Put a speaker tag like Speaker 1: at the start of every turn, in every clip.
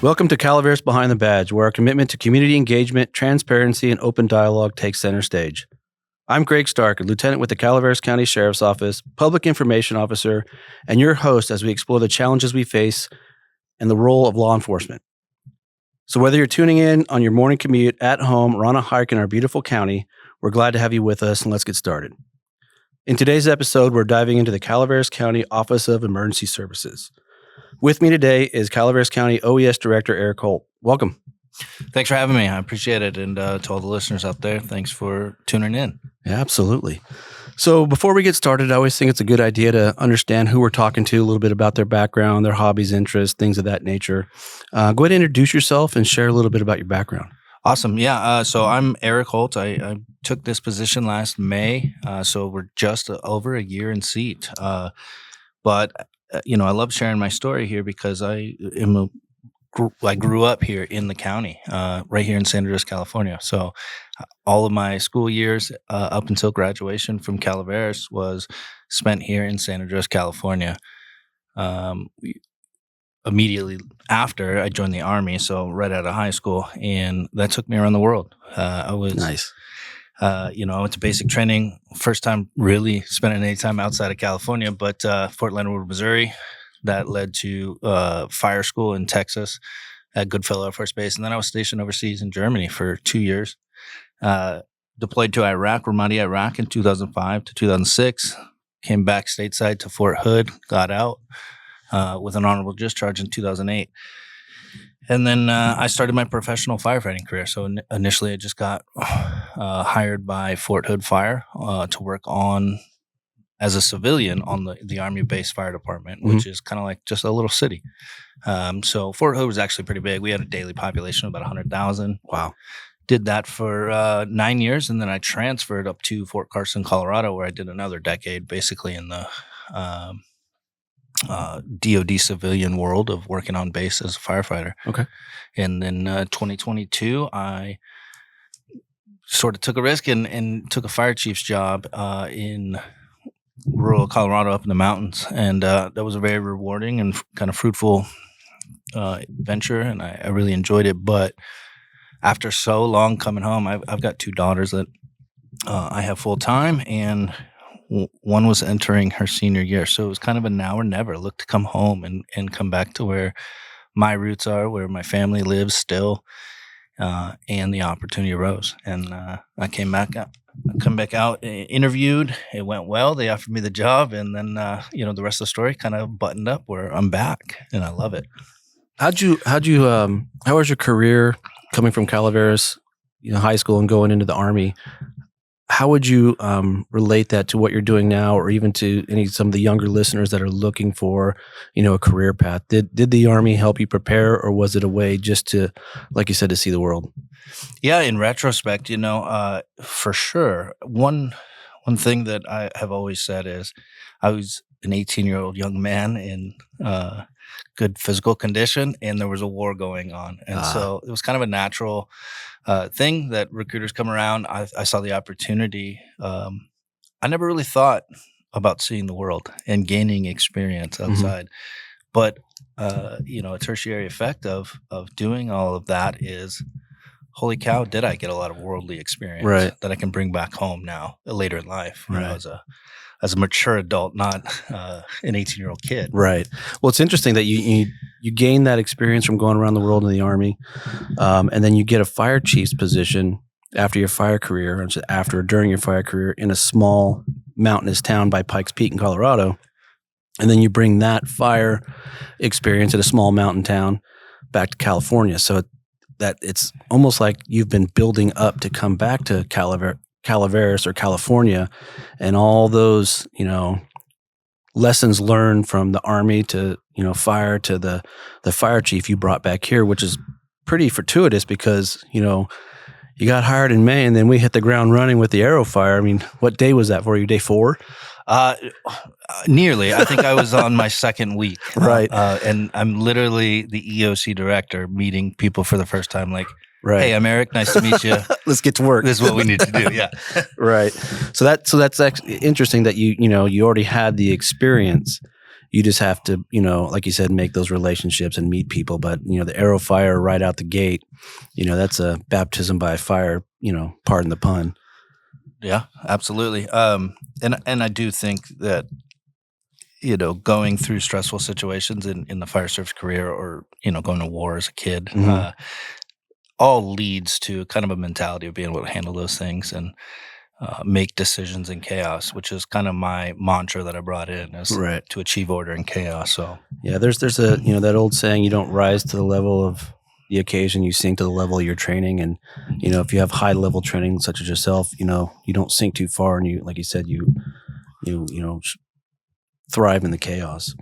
Speaker 1: Welcome to Calaveras Behind the Badge, where our commitment to community engagement, transparency, and open dialogue takes center stage. I'm Greg Stark, a lieutenant with the Calaveras County Sheriff's Office, public information officer, and your host as we explore the challenges we face and the role of law enforcement. So whether you're tuning in on your morning commute, at home, or on a hike in our beautiful county, we're glad to have you with us, and let's get started. In today's episode, we're diving into the Calaveras County Office of Emergency Services. With me today is Calaveras County OES Director Erik Holt. Welcome.
Speaker 2: Thanks for having me. I appreciate it. And to all the listeners out there, thanks for tuning in. Yeah,
Speaker 1: absolutely. So before we get started, I always think it's a good idea to understand who we're talking to, a little bit about their background, their hobbies, interests, things of that nature. Go ahead and introduce yourself and share a little bit about your background.
Speaker 2: Awesome. Yeah. So I'm Erik Holt. I took this position last May. So we're just over a year in seat. But I love sharing my story here because I grew up here in the county, right here in San Andreas, California. So all of my school years up until graduation from Calaveras was spent here in San Andreas, California. Immediately after I joined the Army, so right out of high school, and that took me around the world. I was
Speaker 1: nice.
Speaker 2: I went to basic training. First time really spending any time outside of California, but Fort Leonard Wood, Missouri. That led to fire school in Texas at Goodfellow Air Force Base. And then I was stationed overseas in Germany for 2 years. Deployed to Iraq, Ramadi, Iraq in 2005 to 2006. Came back stateside to Fort Hood, got out with an honorable discharge in 2008. And then I started my professional firefighting career. So initially I just got hired by Fort Hood Fire to work on as a civilian on the Army-based fire department, which is kind of like just a little city. So Fort Hood was actually pretty big. We had a daily population of about 100,000.
Speaker 1: Wow.
Speaker 2: Did that for 9 years, and then I transferred up to Fort Carson, Colorado, where I did another decade basically in the DOD civilian world of working on base as a firefighter.
Speaker 1: Okay.
Speaker 2: And then 2022, I sort of took a risk and took a fire chief's job in rural Colorado up in the mountains. And that was a very rewarding and kind of fruitful venture, and I really enjoyed it. But after so long coming home, I've got two daughters that I have full time, and one was entering her senior year. So it was kind of a now or never. Look to come home and come back to where my roots are, where my family lives still, and the opportunity arose. And I came back out, interviewed. It went well. They offered me the job, and then the rest of the story kind of buttoned up where I'm back, and I love it.
Speaker 1: How was your career coming from Calaveras, high school and going into the Army? How would you relate that to what you're doing now, or even to some of the younger listeners that are looking for, a career path? Did the Army help you prepare, or was it a way just to, like you said, to see the world?
Speaker 2: Yeah, in retrospect, for sure. One thing that I have always said is I was an 18-year-old young man in good physical condition, and there was a war going on. And so it was kind of a natural thing that recruiters come around. I saw the opportunity. I never really thought about seeing the world and gaining experience outside. But, a tertiary effect of doing all of that is, holy cow, did I get a lot of worldly experience that I can bring back home now, later in life, as a mature adult, not an 18-year-old kid. Right.
Speaker 1: Well, it's interesting that you gain that experience from going around the world in the Army, and then you get a fire chief's position after your fire career, or during your fire career in a small mountainous town by Pikes Peak in Colorado. And then you bring that fire experience at a small mountain town back to California. So that it's almost like you've been building up to come back to Calaveras or California, and all those, lessons learned from the Army to, fire to the fire chief you brought back here, which is pretty fortuitous because, you got hired in May and then we hit the ground running with the Aero Fire. I mean, what day was that for you? Day 4?
Speaker 2: Nearly. I think I was on my second week.
Speaker 1: Right.
Speaker 2: And I'm literally the EOC director meeting people for the first time. Like, hey, I'm Erik. Nice to meet you.
Speaker 1: Let's get to work.
Speaker 2: This is what we need to do. Yeah.
Speaker 1: Right. So that's interesting that you already had the experience You just have to, like you said, make those relationships and meet people. But, the arrow fire right out the gate, that's a baptism by fire, pardon the pun.
Speaker 2: Yeah, absolutely. And I do think that, going through stressful situations in the fire service career, or, going to war as a kid,
Speaker 1: Mhm.
Speaker 2: all leads to kind of a mentality of being able to handle those things and make decisions in chaos, which is kind of my mantra that I brought in, is
Speaker 1: Right.
Speaker 2: to achieve order in chaos. So
Speaker 1: Yeah, there's a, that old saying, you don't rise to the level of the occasion, you sink to the level of your training. And, if you have high level training such as yourself, you don't sink too far, and you, like you said, you thrive in the chaos.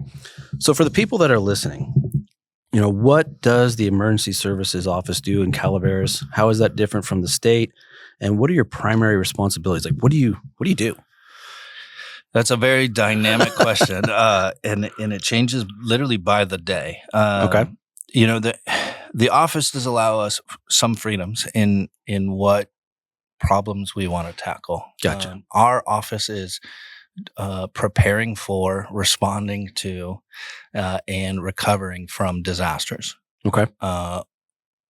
Speaker 1: So for the people that are listening, what does the emergency services office do in Calaveras? How is that different from the state? And what are your primary responsibilities? Like, what do you do?
Speaker 2: that's a very dynamic question, and it changes literally by the day.
Speaker 1: Okay.
Speaker 2: The office does allow us some freedoms in what problems we want to tackle.
Speaker 1: Gotcha.
Speaker 2: Our office is preparing for, responding to, and recovering from disasters.
Speaker 1: Okay.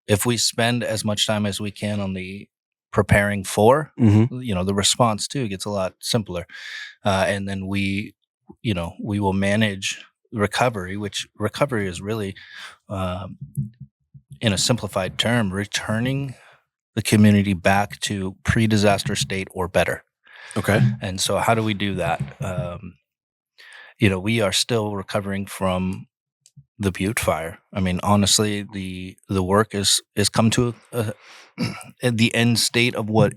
Speaker 2: If we spend as much time as we can on the preparing for,
Speaker 1: Mm-hmm.
Speaker 2: the response too gets a lot simpler. And then we will manage recovery, which recovery is really, in a simplified term, returning the community back to pre-disaster state or better.
Speaker 1: Okay.
Speaker 2: And so how do we do that? We are still recovering from the Butte fire. I mean, honestly, the work is come to at the end state of what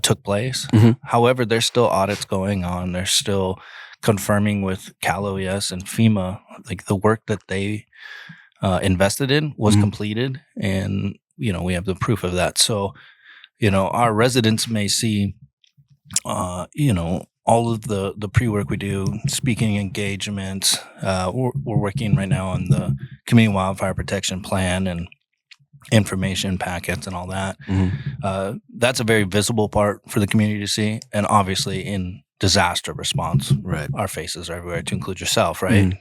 Speaker 2: took place.
Speaker 1: Mhm.
Speaker 2: However, there's still audits going on. They're still confirming with Cal OES and FEMA, like the work that they invested in was
Speaker 1: Mhm.
Speaker 2: completed, and we have the proof of that. So, our residents may see, all of the pre-work we do, speaking engagements. We're working right now on the community wildfire protection plan and information packets and all that.
Speaker 1: Mhm.
Speaker 2: That's a very visible part for the community to see. And obviously in disaster response,
Speaker 1: Right.
Speaker 2: our faces are everywhere, to include yourself, right?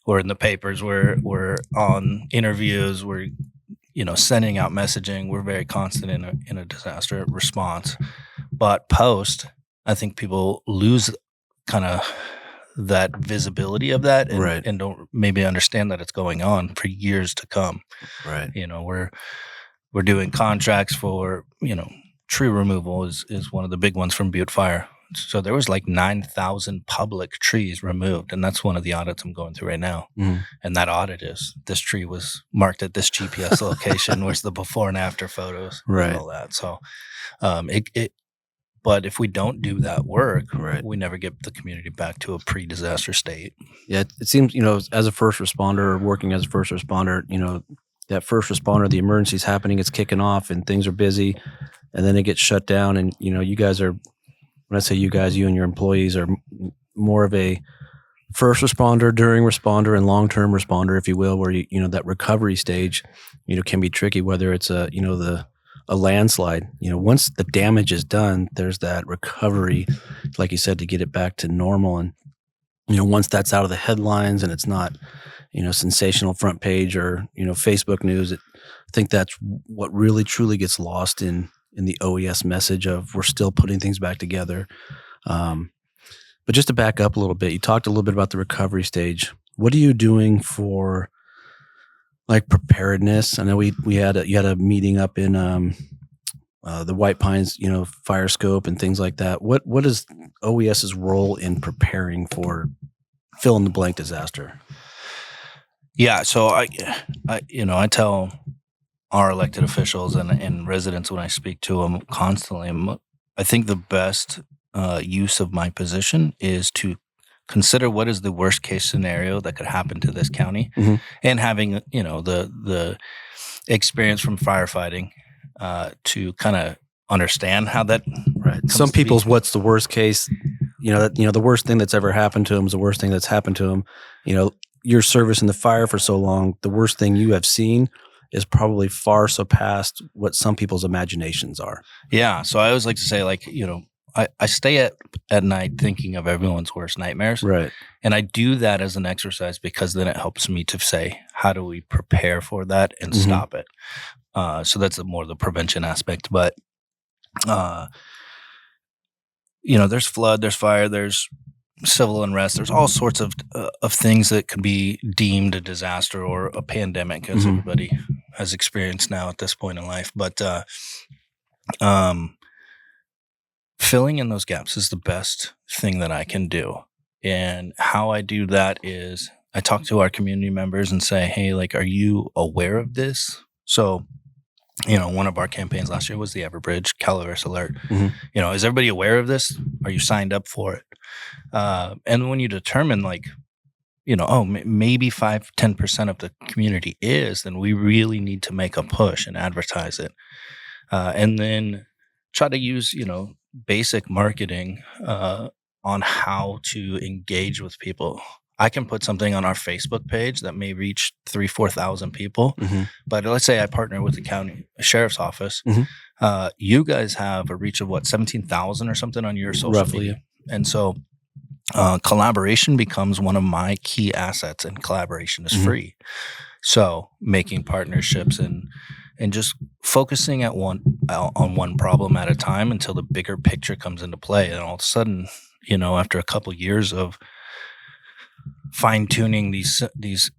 Speaker 2: We're in the papers, we're on interviews, we're sending out messaging. We're very constant in a disaster response. But post, I think people lose kind of that visibility of that, and,
Speaker 1: Right.
Speaker 2: and don't maybe understand that it's going on for years to come.
Speaker 1: Right.
Speaker 2: We're doing contracts for, tree removal is one of the big ones from Butte Fire. So there was like 9,000 public trees removed, and that's one of the audits I'm going through right now.
Speaker 1: Mhm.
Speaker 2: And that audit is, this tree was marked at this GPS location. Where's the before and after photos,
Speaker 1: Right.
Speaker 2: and all that. So, but if we don't do that work,
Speaker 1: Right.
Speaker 2: we never get the community back to a pre-disaster state.
Speaker 1: Yeah, it seems, as a first responder, or working as a first responder, that first responder, the emergency's happening, it's kicking off, and things are busy, and then it gets shut down. And, you guys are, when I say you guys, you and your employees are more of a first responder, during responder, and long-term responder, if you will, where that recovery stage, can be tricky, whether it's a landslide. Once the damage is done, there's that recovery, like you said, to get it back to normal. And once that's out of the headlines and it's not sensational front page or Facebook news, I think that's what really truly gets lost in the OES message of we're still putting things back together. But just to back up a little bit, you talked a little bit about the recovery stage. What are you doing for like preparedness? I know you had a meeting up in the White Pines, fire scope and things like that. What is OES's role in preparing for fill in the blank disaster?
Speaker 2: Yeah, so I tell our elected officials and residents when I speak to them constantly, I think the best use of my position is to consider what is the worst case scenario that could happen to this county,
Speaker 1: Mhm.
Speaker 2: and having the experience from firefighting to kind of understand how that.
Speaker 1: Right.
Speaker 2: comes
Speaker 1: Some
Speaker 2: to be.
Speaker 1: people's what's the worst case? The worst thing that's ever happened to them is the worst thing that's happened to them. Your service in the fire for so long, the worst thing you have seen is probably far surpassed what some people's imaginations are.
Speaker 2: Yeah. So I always like to say, I stay at night thinking of everyone's worst nightmares.
Speaker 1: Right.
Speaker 2: And I do that as an exercise because then it helps me to say, how do we prepare for that and stop it? So that's more the prevention aspect. But, there's flood, there's fire, there's civil unrest. There's all sorts of things that could be deemed a disaster or a pandemic, as everybody has experienced now at this point in life. But filling in those gaps is the best thing that I can do. And how I do that is I talk to our community members and say, hey, like, are you aware of this? So, one of our campaigns last year was the Everbridge Calaveras Alert. Is everybody aware of this? Are you signed up for it? And when you determine maybe 5-10% of the community is, then we really need to make a push and advertise it. And then try to use, basic marketing on how to engage with people. I can put something on our Facebook page that may reach 3,000-4,000 people. But let's say I partner with the county sheriff's office. You guys have a reach of 17,000 or something on your social media. And so collaboration becomes one of my key assets, and collaboration is free. So making partnerships and just focusing on one problem at a time until the bigger picture comes into play. And all of a sudden, after a couple years of fine tuning these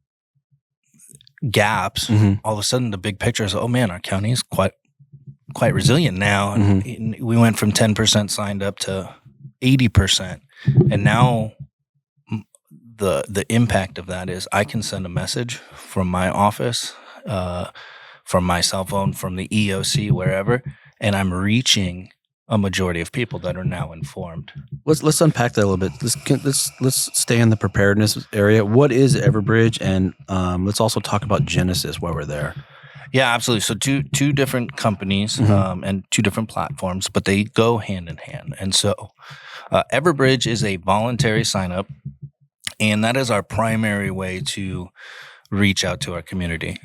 Speaker 2: gaps, all of a sudden the big picture is, oh man, our county is quite resilient now. And we went from 10% signed up to 80%. And now the impact of that is I can send a message from my office, from my cell phone, from the EOC, wherever, and I'm reaching a majority of people that are now informed.
Speaker 1: Let's unpack that a little bit. Let's stay in the preparedness area. What is Everbridge, and let's also talk about Genesis while we're there.
Speaker 2: Yeah, absolutely. So two different companies and two different platforms, but they go hand in hand. And so Everbridge is a voluntary sign up, and that is our primary way to reach out to our community.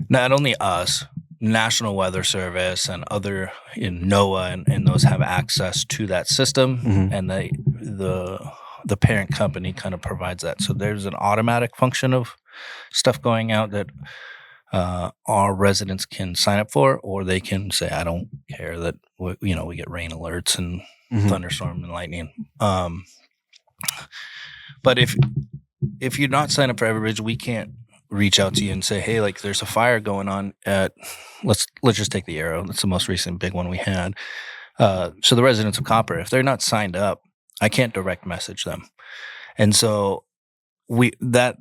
Speaker 2: Not only us, National Weather Service and other NOAA and those have access to that system, and the parent company kind of provides that. So there's an automatic function of stuff going out that our residents can sign up for, or they can say, I don't care that we get rain alerts and thunderstorm and lightning. But if you're not signed up for Everbridge, we can't reach out to you and say, hey, like there's a fire going on at, let's just take the Arrow. That's the most recent big one we had. So the residents of Copper, if they're not signed up, I can't direct message them. And so that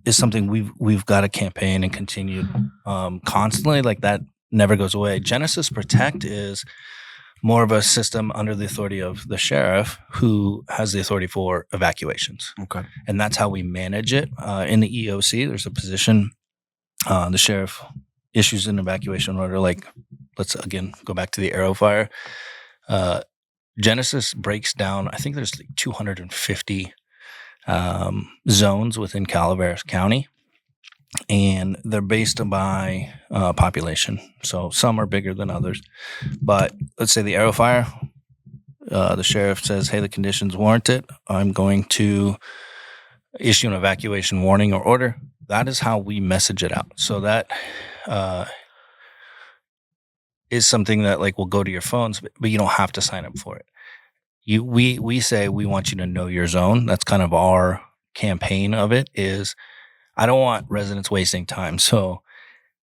Speaker 2: is something we've got to campaign and continue constantly. Like that never goes away. Genesis Protect is more of a system under the authority of the sheriff, who has the authority for evacuations.
Speaker 1: Okay.
Speaker 2: And that's how we manage it. In the EOC, there's a position, the sheriff issues an evacuation order. Like, let's again go back to the Arrow fire. Genesis breaks down, I think there's like 250 zones within Calaveras County, and they're based by population. So some are bigger than others. But let's say the Arrow fire, the sheriff says, hey, the conditions warrant it. I'm going to issue an evacuation warning or order. That is how we message it out. So that is something that like will go to your phones, but you don't have to sign up for it. We say we want you to know your zone. That's kind of our campaign of it is, I don't want residents wasting time. So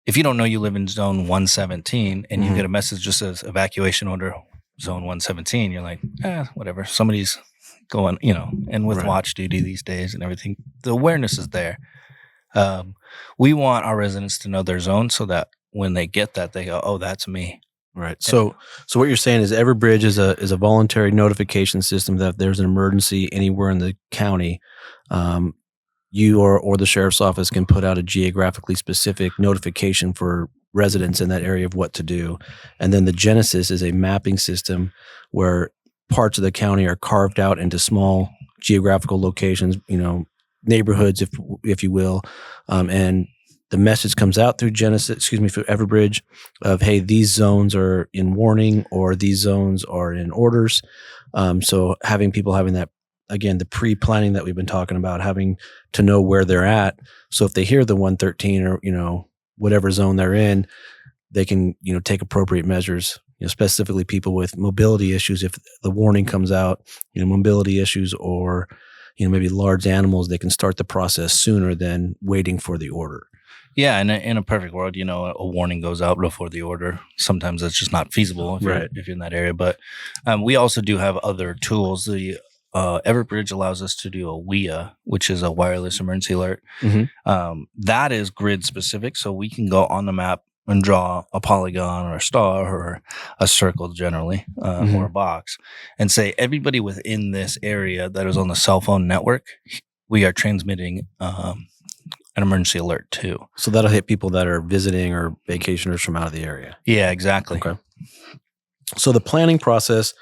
Speaker 2: if you don't know you live in zone 117 and you get a message just says evacuation order zone 117, you're like, whatever. Somebody's going, and with watch duty these days and everything, the awareness is there. We want our residents to know their zone so that when they get that, they go, oh, that's me.
Speaker 1: Right. So what you're saying is Everbridge is a voluntary notification system that if there's an emergency anywhere in the county, you or the sheriff's office can put out a geographically specific notification for residents in that area of what to do. And then the Genesis is a mapping system where parts of the county are carved out into small geographical locations, neighborhoods, if you will, and the message comes out through through Everbridge of, hey, these zones are in warning or these zones are in orders. So having people having that, again, the pre-planning that we've been talking about, having to know where they're at. So if they hear the 113 or, whatever zone they're in, they can, take appropriate measures, specifically people with mobility issues. If the warning comes out, mobility issues or, maybe large animals, they can start the process sooner than waiting for the order.
Speaker 2: Yeah, in a perfect world, a warning goes out before the order. Sometimes that's just not feasible if you're in that area. But we also do have other tools. The Everbridge allows us to do a WEA, which is a wireless emergency alert.
Speaker 1: Mm-hmm.
Speaker 2: That is grid specific, so we can go on the map and draw a polygon or a star or a circle generally, or a box, and say everybody within this area that is on the cell phone network, we are transmitting an emergency alert to.
Speaker 1: So that'll hit people that are visiting or vacationers from out of the area.
Speaker 2: Yeah, exactly.
Speaker 1: Okay. So the planning process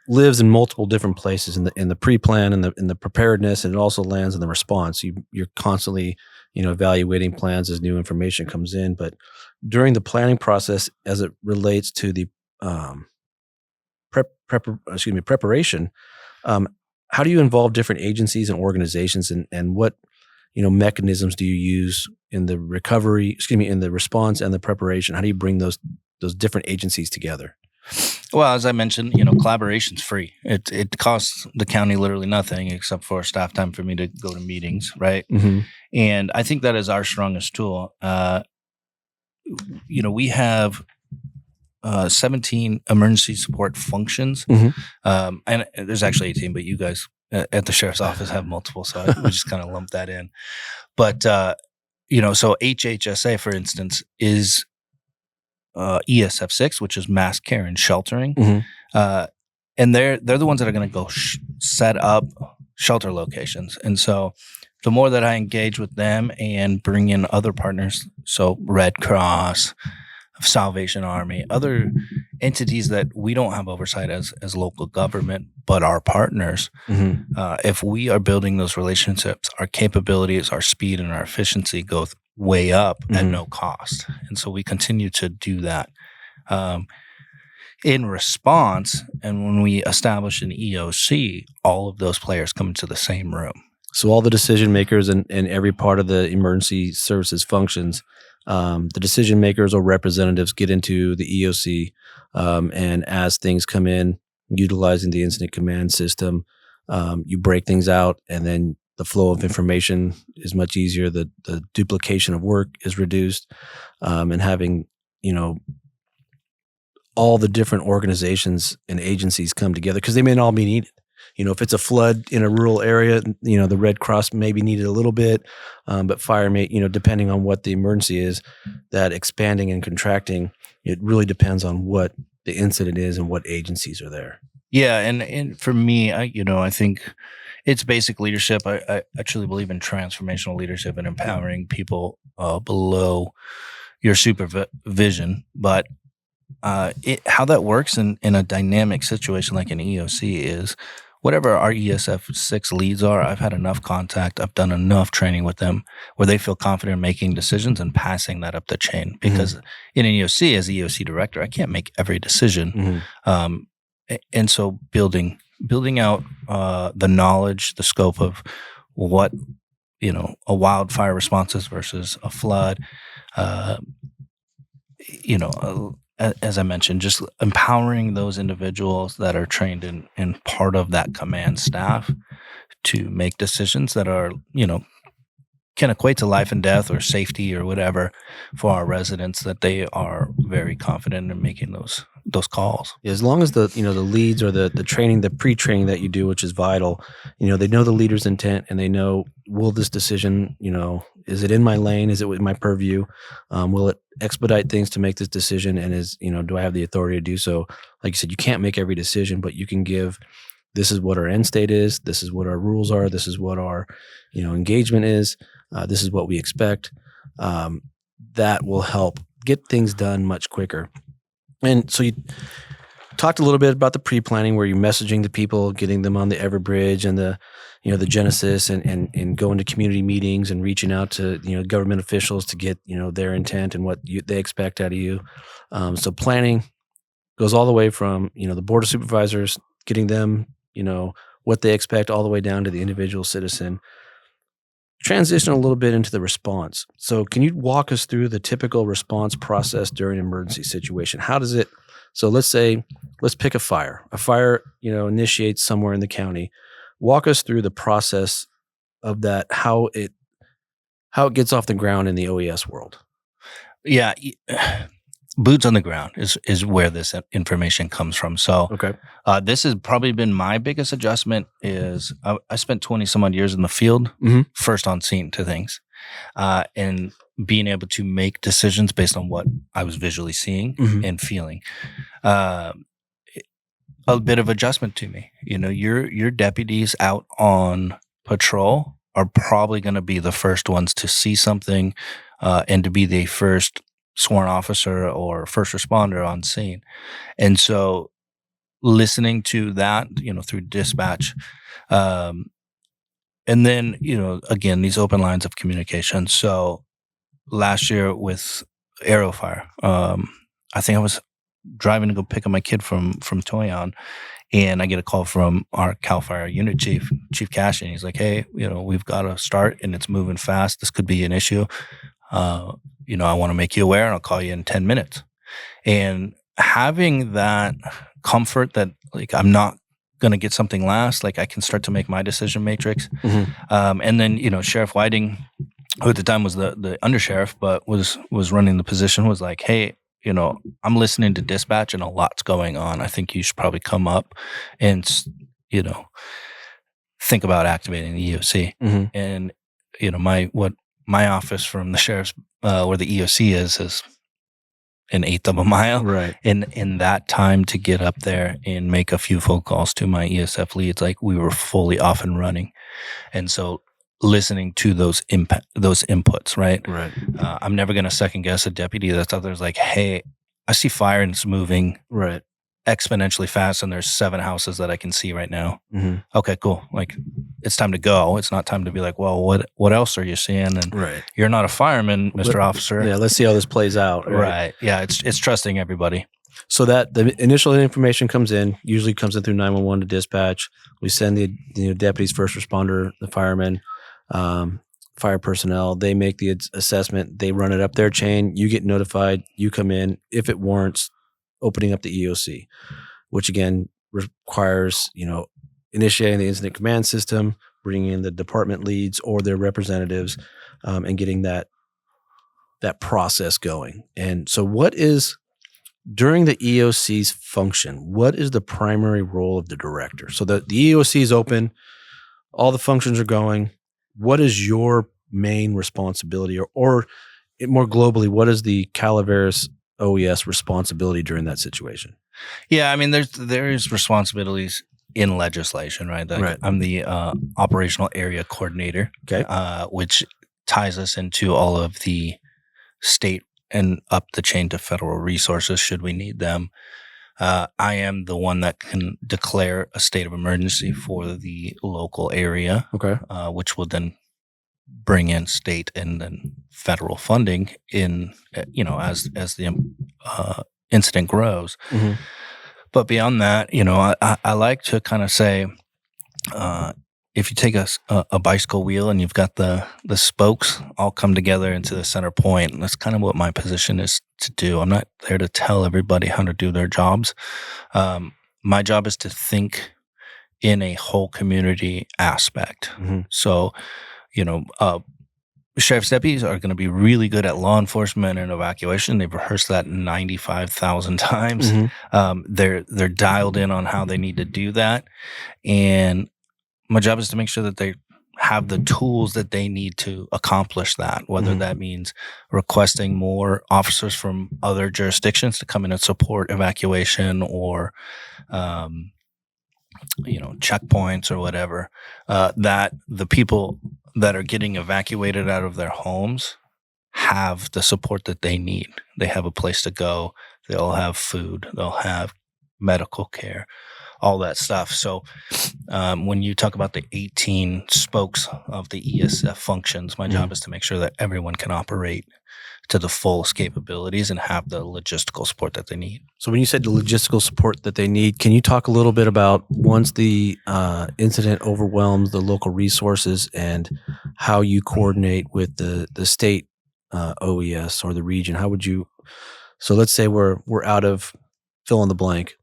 Speaker 1: lives in multiple different places in the pre-plan and in the preparedness, and it also lands in the response. You're constantly, evaluating plans as new information comes in. But during the planning process, as it relates to the preparation, how do you involve different agencies and organizations, and what mechanisms do you use in the in the response and the preparation? How do you bring those different agencies together?
Speaker 2: Well, as I mentioned, collaboration's free. It costs the county literally nothing except for staff time for me to go to meetings, right?
Speaker 1: Mm-hmm.
Speaker 2: And I think that is our strongest tool. We have 17 emergency support functions, and there's actually 18, but you guys at the sheriff's office have multiple, so we just kind of lump that in. But so HHSA, for instance, is ESF6, which is mass care and sheltering, and they're the ones that are going to go set up shelter locations. And so the more that I engage with them and bring in other partners, so Red Cross, Salvation Army, other entities that we don't have oversight as local government, but our partners, if we are building those relationships, our capabilities, our speed, and our efficiency go way up at no cost. And so we continue to do that. In response, and when we establish an EOC, all of those players come into the same room.
Speaker 1: So all the decision makers and every part of the emergency services functions, the decision makers or representatives get into the EOC, and as things come in, utilizing the incident command system, you break things out, and then the flow of information is much easier. The duplication of work is reduced, and having all the different organizations and agencies come together, because they may not all be needed. If it's a flood in a rural area, the Red Cross may be needed a little bit, but fire may, depending on what the emergency is, that expanding and contracting, it really depends on what the incident is and what agencies are there.
Speaker 2: Yeah, and for me, I think it's basic leadership. I truly believe in transformational leadership and empowering people below your supervision, but how that works in a dynamic situation like an EOC is, whatever our ESF6 leads are, I've had enough contact, I've done enough training with them where they feel confident in making decisions and passing that up the chain. Because in an EOC, as EOC director, I can't make every decision. And so building out the knowledge, the scope of what, a wildfire response is versus a flood, as I mentioned, just empowering those individuals that are trained in part of that command staff to make decisions that are, can equate to life and death or safety or whatever for our residents, that they are very confident in making those calls.
Speaker 1: As long as the leads or the training, the pre-training that you do, which is vital, they know the leader's intent, and they know, will this decision, is it in my lane? Is it in my purview? Will it expedite things to make this decision? And do I have the authority to do so? Like you said, you can't make every decision, but you can give, this is what our end state is. This is what our rules are. This is what our, engagement is. This is what we expect. That will help get things done much quicker. And so talked a little bit about the pre-planning where you're messaging the people, getting them on the Everbridge and the Genesis and going to community meetings and reaching out to, government officials to get, their intent and what they expect out of you. So planning goes all the way from, the board of supervisors, getting them, what they expect all the way down to the individual citizen. Transition a little bit into the response. So can you walk us through the typical response process during an emergency situation? How does it, so let's pick a fire. A fire, initiates somewhere in the county. Walk us through the process of that, how it gets off the ground in the OES world.
Speaker 2: Yeah. Boots on the ground is where this information comes from. So
Speaker 1: Okay.
Speaker 2: This has probably been my biggest adjustment is I spent 20 some odd years in the field, first on scene to things, and being able to make decisions based on what I was visually seeing and feeling. A bit of adjustment to me. Your deputies out on patrol are probably going to be the first ones to see something and to be the first sworn officer or first responder on scene. And so listening to that, through dispatch, and then, again, these open lines of communication. So last year with Arrow Fire, I think I was driving to go pick up my kid from Toyon, and I get a call from our Cal Fire unit chief, Chief Cash, and he's like, "Hey, we've got to start and it's moving fast. This could be an issue. I want to make you aware and I'll call you in 10 minutes. And having that comfort that like, I'm not going to get something last, like I can start to make my decision matrix. And then, Sheriff Whiting, who at the time was the undersheriff, but was running the position, was like, "Hey, I'm listening to dispatch and a lot's going on. I think you should probably come up and, think about activating the EOC." And, my office from the sheriff's, where the EOC is an eighth of a mile.
Speaker 1: Right.
Speaker 2: In that time to get up there and make a few phone calls to my ESF leads, like we were fully off and running. And so listening to those inputs, right?
Speaker 1: Right.
Speaker 2: I'm never going to second guess a deputy that's out there is like, "Hey, I see fire and it's moving
Speaker 1: right
Speaker 2: exponentially fast and there's 7 houses that I can see right now." Okay, cool. Like it's time to go. It's not time to be like, "Well, what else are you seeing?" And
Speaker 1: right.
Speaker 2: You're not a fireman, Mr. Officer.
Speaker 1: Yeah, let's see how this plays out.
Speaker 2: Right. Yeah, it's trusting everybody.
Speaker 1: So that the initial information usually comes in through 911 to dispatch. We send the deputies, first responder, the firemen, fire personnel. They make the assessment. They run it up their chain. You get notified. You come in. If it warrants opening up the EOC, which again requires, initiating the incident command system, bringing in the department leads or their representatives, and getting that process going. And so during the EOC's function, what is the primary role of the director? So the EOC is open, all the functions are going. What is your main responsibility or more globally, what is the Calaveras OES responsibility during that situation?
Speaker 2: Yeah, I mean, there's responsibilities in legislation, right?
Speaker 1: Right.
Speaker 2: I'm the operational area coordinator,
Speaker 1: okay,
Speaker 2: which ties us into all of the state and up the chain to federal resources should we need them. I am the one that can declare a state of emergency for the local area,
Speaker 1: okay,
Speaker 2: which will then bring in state and then federal funding in, as the incident grows. But beyond that, I like to kind of say, if you take a bicycle wheel and you've got the spokes all come together into the center point, and that's kind of what my position is to do. I'm not there to tell everybody how to do their jobs. My job is to think in a whole community aspect. So, sheriff's deputies are going to be really good at law enforcement and evacuation. They've rehearsed that 95,000 times. They're dialed in on how they need to do that. And my job is to make sure that they have the tools that they need to accomplish that, whether that means requesting more officers from other jurisdictions to come in and support evacuation or, checkpoints or whatever, that the people that are getting evacuated out of their homes have the support that they need. They have a place to go. They'll have food. They'll have medical care, all that stuff. So when you talk about the 18 spokes of the ESF functions, my job is to make sure that everyone can operate to the fullest capabilities and have the logistical support that they need.
Speaker 1: So when you said the logistical support that they need, can you talk a little bit about once the incident overwhelms the local resources and how you coordinate with the state OES or the region? How would you? So let's say we're out of fill in the blank.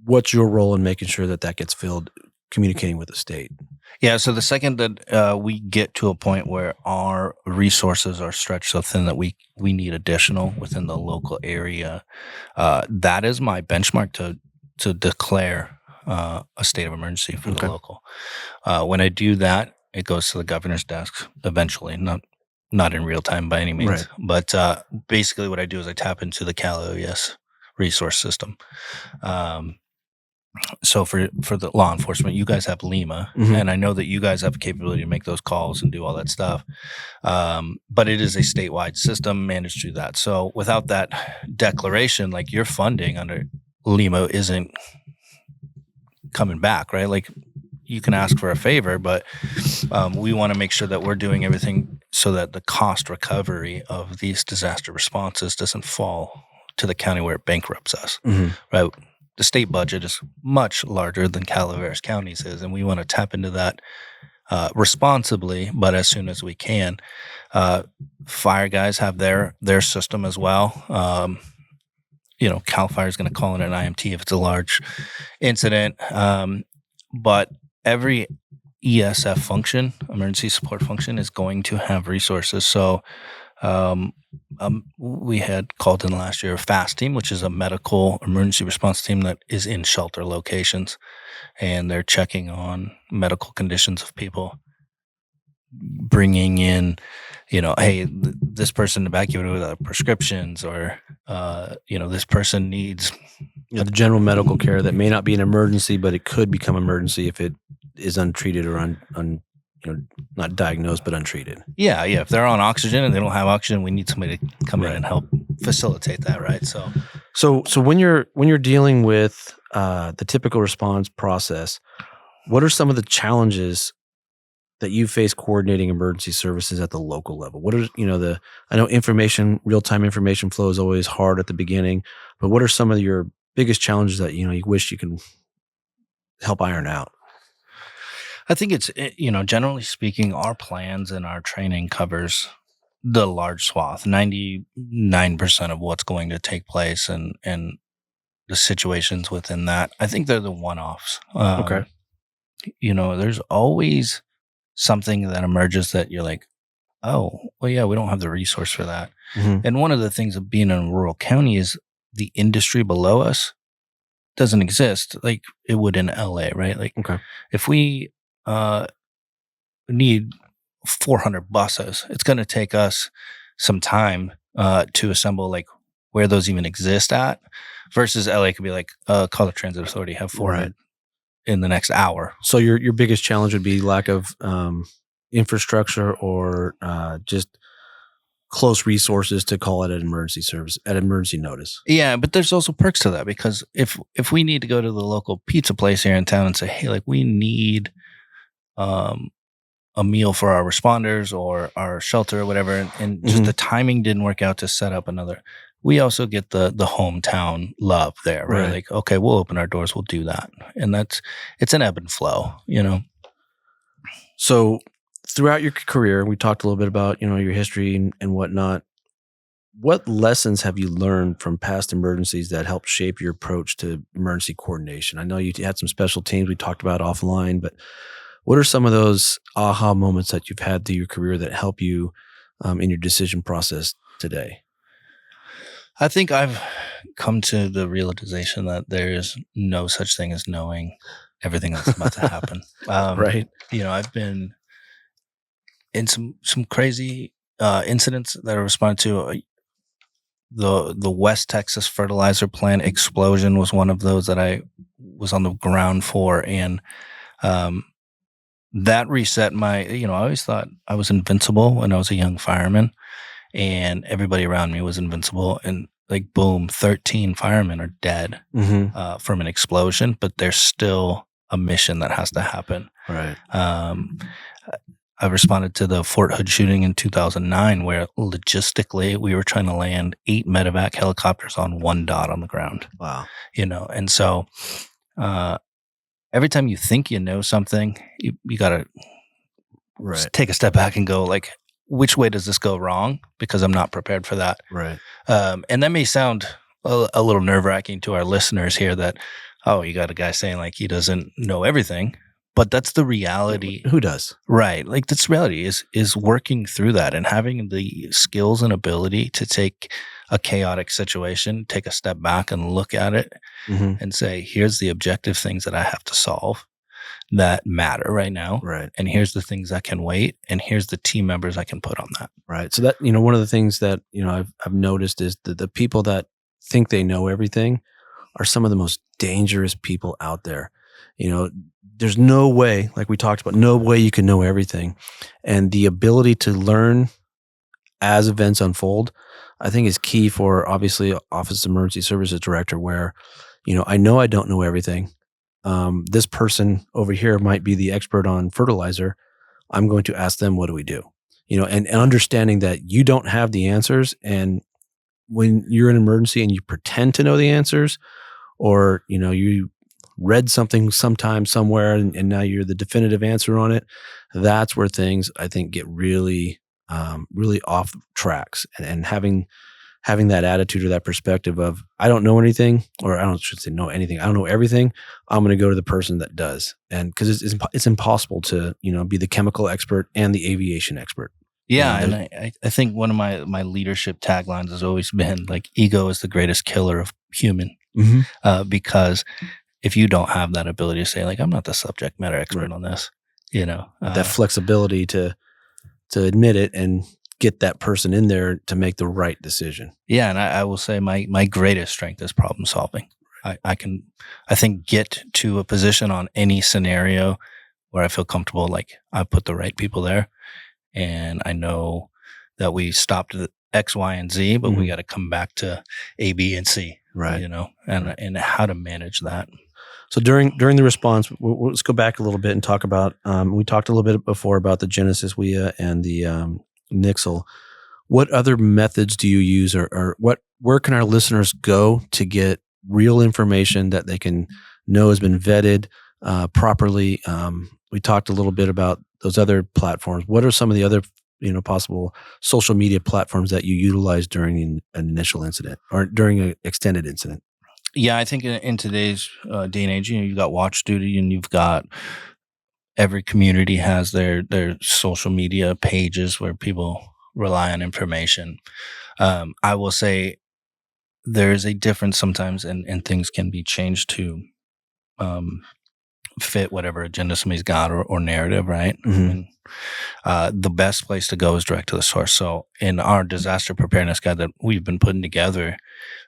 Speaker 1: What's your role in making sure that gets filled, communicating with the state?
Speaker 2: Yeah, so the second that we get to a point where our resources are stretched so thin that we need additional within the local area, that is my benchmark to declare a state of emergency for the local. When I do that, it goes to the governor's desk eventually, not in real time by any means. Right. But basically what I do is I tap into the Calaveras resource system. So for the law enforcement, you guys have Lima, and I know that you guys have the capability to make those calls and do all that stuff. But it is a statewide system managed through that. So without that declaration, like your funding under Lima isn't coming back, right? Like you can ask for a favor, but we want to make sure that we're doing everything so that the cost recovery of these disaster responses doesn't fall to the county where it bankrupts us, right? The state budget is much larger than Calaveras County's is, and we want to tap into that responsibly, but as soon as we can. Fire guys have their system as well. Cal Fire is going to call in an IMT if it's a large incident, but every ESF function, emergency support function, is going to have resources. So we had called in last year a FAST team, which is a medical emergency response team that is in shelter locations, and they're checking on medical conditions of people, bringing in, hey, this person evacuated without prescriptions, or this person needs
Speaker 1: the general medical care that may not be an emergency, but it could become emergency if it is untreated or not diagnosed but untreated.
Speaker 2: Yeah. If they're on oxygen and they don't have oxygen, we need somebody to come in and help facilitate that, right?
Speaker 1: So when you're dealing with the typical response process, what are some of the challenges that you face coordinating emergency services at the local level? What are I know real-time information flow is always hard at the beginning, but what are some of your biggest challenges that you wish you can help iron out?
Speaker 2: I think it's, generally speaking, our plans and our training covers the large swath, 99% of what's going to take place and the situations within that. I think they're the one-offs.
Speaker 1: Okay.
Speaker 2: There's always something that emerges that you're like, oh, well, yeah, we don't have the resource for that. And one of the things of being in a rural county is the industry below us doesn't exist like it would in LA, right? Like if we need 400 buses, it's going to take us some time to assemble like where those even exist at, versus LA could be like, call the transit authority, have 400 in the next hour. So
Speaker 1: your biggest challenge would be lack of infrastructure or just close resources to call it an emergency service at emergency notice.
Speaker 2: Yeah, but there's also perks to that, because if we need to go to the local pizza place here in town and say, hey, like we need a meal for our responders or our shelter or whatever, and just the timing didn't work out to set up another, we also get the hometown love there, right? Like, okay, we'll open our doors, we'll do that. And it's an ebb and flow,
Speaker 1: So throughout your career, we talked a little bit about, your history and whatnot. What lessons have you learned from past emergencies that helped shape your approach to emergency coordination? I know you had some special teams we talked about offline, but what are some of those aha moments that you've had through your career that help you in your decision process today?
Speaker 2: I think I've come to the realization that there is no such thing as knowing everything that's about to happen.
Speaker 1: Right.
Speaker 2: I've been in some crazy incidents that are responded to. The West Texas fertilizer plant explosion was one of those that I was on the ground for, and that reset my, I always thought I was invincible when I was a young fireman, and everybody around me was invincible. And like boom, 13 firemen are dead from an explosion, but there's still a mission that has to happen.
Speaker 1: Right.
Speaker 2: I responded to the Fort Hood shooting in 2009, where logistically we were trying to land 8 medevac helicopters on one dot on the ground.
Speaker 1: Wow.
Speaker 2: And so every time you think you know something, you got to take a step back and go, like, which way does this go wrong? Because I'm not prepared for that.
Speaker 1: Right.
Speaker 2: And that may sound a little nerve-wracking to our listeners here that, oh, you got a guy saying like he doesn't know everything. But that's the reality.
Speaker 1: Who does?
Speaker 2: Right. Like that's reality is working through that and having the skills and ability to take a chaotic situation, take a step back and look at it and say, here's the objective things that I have to solve that matter right now.
Speaker 1: Right.
Speaker 2: And here's the things that can wait. And here's the team members I can put on that.
Speaker 1: Right. So that, one of the things that, I've noticed is that the people that think they know everything are some of the most dangerous people out there. There's no way, like we talked about, no way you can know everything. And the ability to learn as events unfold, I think is key for obviously Office of Emergency Services Director, where, I know I don't know everything. This person over here might be the expert on fertilizer. I'm going to ask them, what do we do? And understanding that you don't have the answers. And when you're in an emergency and you pretend to know the answers, or, you read something sometime somewhere and now you're the definitive answer on it, that's where things I think get really, really off tracks. And having that attitude or that perspective of, I don't know anything, or I should say know anything. I don't know everything. I'm going to go to the person that does. And because it's impossible to, be the chemical expert and the aviation expert.
Speaker 2: Yeah. And I think one of my leadership taglines has always been like, ego is the greatest killer of human. Because if you don't have that ability to say, like, I'm not the subject matter expert on this,
Speaker 1: that flexibility to admit it and get that person in there to make the right decision.
Speaker 2: Yeah. And I will say my greatest strength is problem solving. I think get to a position on any scenario where I feel comfortable, like I put the right people there and I know that we stopped at X, Y, and Z, but we got to come back to A, B, and C.
Speaker 1: Right.
Speaker 2: And how to manage that.
Speaker 1: So during the response, let's go back a little bit and talk about, we talked a little bit before about the Genesis WIA and the Nixle. What other methods do you use, or where can our listeners go to get real information that they can know has been vetted properly? We talked a little bit about those other platforms. What are some of the other possible social media platforms that you utilize during an initial incident or during an extended incident?
Speaker 2: Yeah, I think in today's day and age, you've got Watch Duty and you've got every community has their social media pages where people rely on information. I will say there's a difference sometimes and things can be changed to fit whatever agenda somebody's got or narrative, right? The best place to go is direct to the source. So in our disaster preparedness guide that we've been putting together,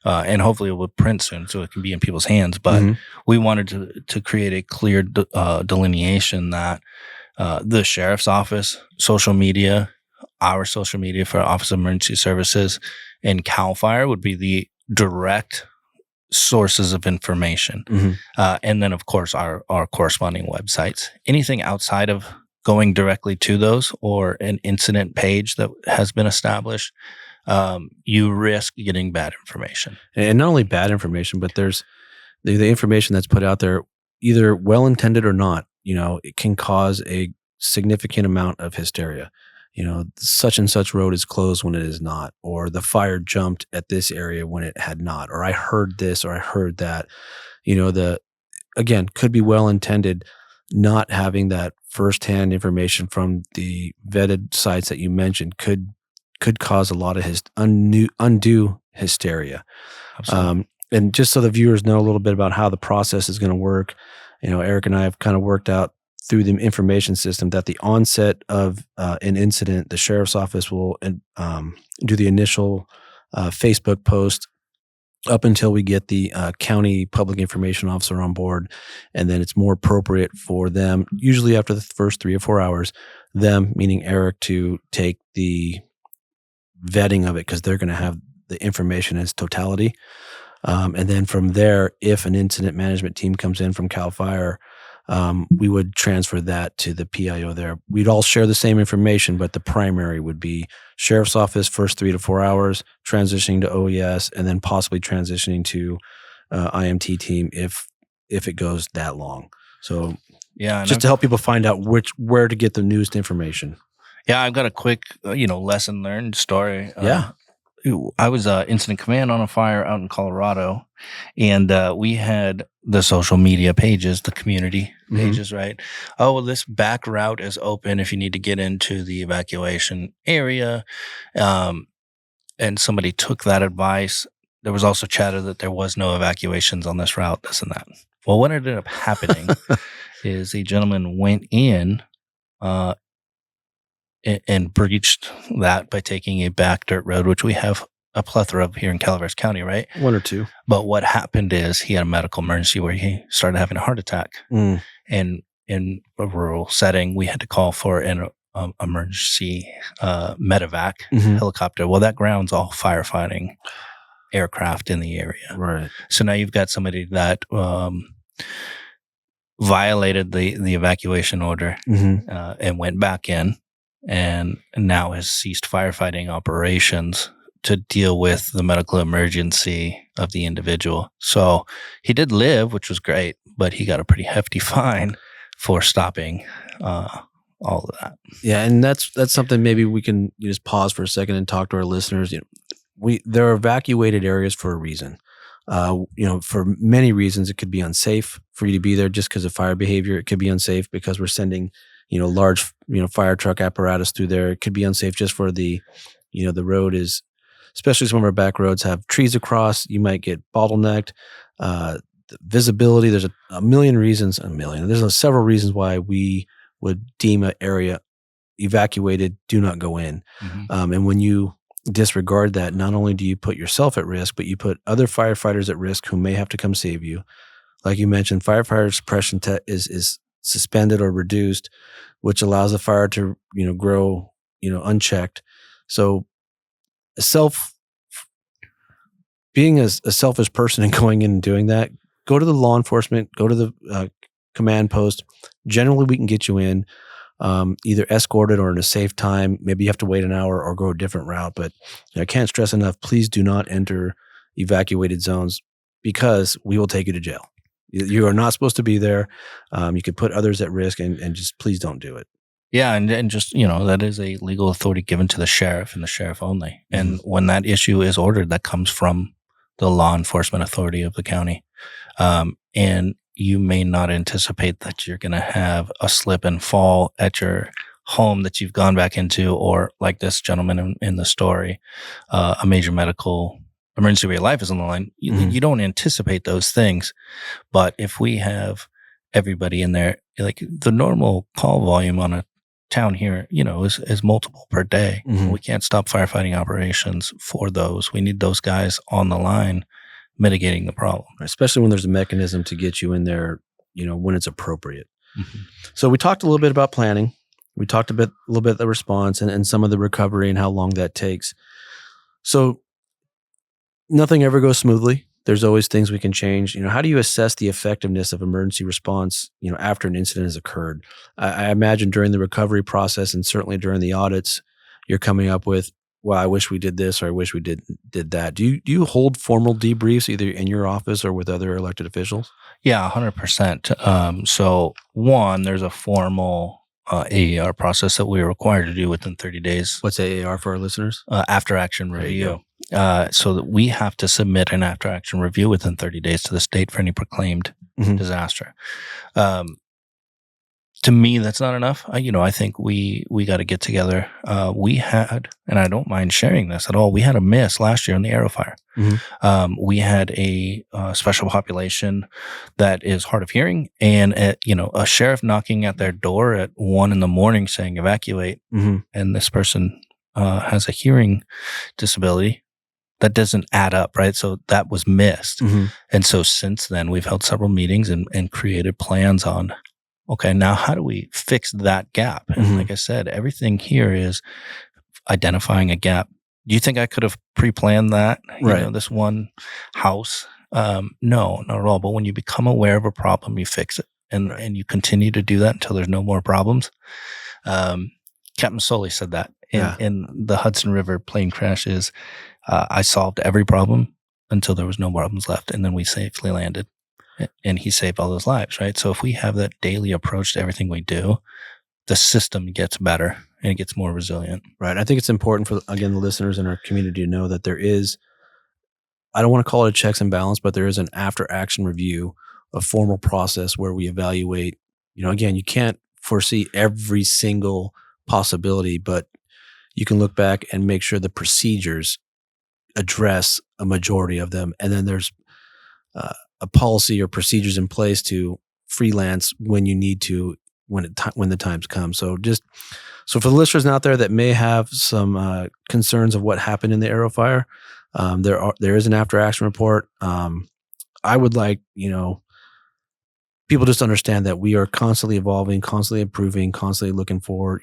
Speaker 2: and hopefully it will print soon so it can be in people's hands, but we wanted to create a clear delineation that the sheriff's office, social media, our social media for Office of Emergency Services, and CAL FIRE would be the direct sources of information. And then, of course, our corresponding websites. Anything outside of going directly to those or an incident page that has been established, you risk getting bad information.
Speaker 1: And not only bad information, but there's the information that's put out there, either well-intended or not, it can cause a significant amount of hysteria. Such and such road is closed when it is not, or the fire jumped at this area when it had not, or I heard this, or I heard that. Again, could be well-intended. Not having that firsthand information from the vetted sites that you mentioned could cause a lot of undue hysteria. And just so the viewers know a little bit about how the process is going to work, Erik and I have kind of worked out through the information system that the onset of an incident, the sheriff's office will do the initial Facebook post up until we get the county public information officer on board. And then it's more appropriate for them, usually after the first 3 or 4 hours, them, meaning Erik, to take the vetting of it, because they're going to have the information in its totality. And then from there, if an incident management team comes in from CAL FIRE, we would transfer that to the PIO there. We'd all share the same information, but the primary would be Sheriff's Office first 3 to 4 hours, transitioning to OES, and then possibly transitioning to IMT team if it goes that long. So
Speaker 2: yeah,
Speaker 1: just to help people find out where to get the newest information.
Speaker 2: Yeah, I've got a quick, lesson learned story.
Speaker 1: Yeah.
Speaker 2: I was incident command on a fire out in Colorado, and we had the social media pages, the community pages, right? Oh, well, this back route is open if you need to get into the evacuation area. And somebody took that advice. There was also chatter that there was no evacuations on this route, this and that. Well, what ended up happening is a gentleman went in and breached that by taking a back dirt road, which we have a plethora of here in Calaveras County, right?
Speaker 1: One or two.
Speaker 2: But what happened is he had a medical emergency where he started having a heart attack. And in a rural setting, we had to call for an emergency medevac helicopter. Well, that grounds all firefighting aircraft in the area.
Speaker 1: Right.
Speaker 2: So now you've got somebody that violated the evacuation order and went back in, and now has ceased firefighting operations to deal with the medical emergency of the individual. So he did live, which was great, but he got a pretty hefty fine for stopping all of that.
Speaker 1: Yeah, and that's something maybe we can just pause for a second and talk to our listeners. There are evacuated areas for a reason. For many reasons, it could be unsafe for you to be there just because of fire behavior. It could be unsafe because we're sending, large, fire truck apparatus through there. It could be unsafe just for the road is, especially some of our back roads have trees across. You might get bottlenecked. The visibility, there's a million reasons, there's several reasons why we would deem an area evacuated, do not go in. And when you disregard that, not only do you put yourself at risk, but you put other firefighters at risk who may have to come save you. Like you mentioned, firefighter suppression is suspended or reduced, which allows the fire to grow unchecked. So being a selfish person and going in and doing that, go to the law enforcement, go to the command post. Generally, we can get you in. Either escorted or in a safe time. Maybe you have to wait an hour or go a different route. But I can't stress enough, please do not enter evacuated zones because we will take you to jail. You are not supposed to be there. You could put others at risk and just please don't do it.
Speaker 2: Yeah, and just, that is a legal authority given to the sheriff and the sheriff only. And when that issue is ordered, that comes from the law enforcement authority of the county. And you may not anticipate that you're going to have a slip and fall at your home that you've gone back into, or like this gentleman in the story, a major medical emergency where your life is on the line. You don't anticipate those things. But if we have everybody in there, like the normal call volume on a town here, is multiple per day. We can't stop firefighting operations for those. We need those guys on the line mitigating the problem.
Speaker 1: Especially when there's a mechanism to get you in there, when it's appropriate. So we talked a little bit about planning. We talked a little bit about the response and some of the recovery and how long that takes. So nothing ever goes smoothly. There's always things we can change. How do you assess the effectiveness of emergency response, after an incident has occurred? I imagine during the recovery process and certainly during the audits, you're coming up with, well, I wish we did this, or I wish we did that. Do you hold formal debriefs either in your office or with other elected officials?
Speaker 2: Yeah, 100%. So one, there's a formal AER process that we're required to do within 30 days.
Speaker 1: What's AER for our listeners?
Speaker 2: After action review. So that we have to submit an after action review within 30 days to the state for any proclaimed disaster. To me, that's not enough. I think we got to get together. We had, and I don't mind sharing this at all, we had a miss last year on the Arrow Fire. We had a special population that is hard of hearing, and a sheriff knocking at their door at 1 a.m. saying evacuate, and this person has a hearing disability. That doesn't add up, right? So that was missed. And so since then, we've held several meetings and created plans on, okay, now how do we fix that gap? And like I said, everything here is identifying a gap, Do you think I could have pre-planned that?
Speaker 1: Right.
Speaker 2: This one house? No, not at all. But when you become aware of a problem, you fix it, and
Speaker 1: Right.
Speaker 2: and you continue to do that until there's no more problems. Um, Captain Sully said that
Speaker 1: Yeah.
Speaker 2: in the Hudson River plane crashes. I solved every problem until there was no problems left, and then we safely landed. And he saved all those lives, right? So if we have that daily approach to everything we do, the system gets better and it gets more resilient.
Speaker 1: Right. I think it's important for, again, the listeners in our community to know that there is, I don't want to call it a checks and balance, but there is an after action review, a formal process where we evaluate, again, you can't foresee every single possibility, but you can look back and make sure the procedures address a majority of them. And then there's a policy or procedures in place to freelance when you need to, when the times come. So for the listeners out there that may have some concerns of what happened in the Arrow fire, there is an after action report. I would like, people just understand that we are constantly evolving, constantly improving, constantly looking for,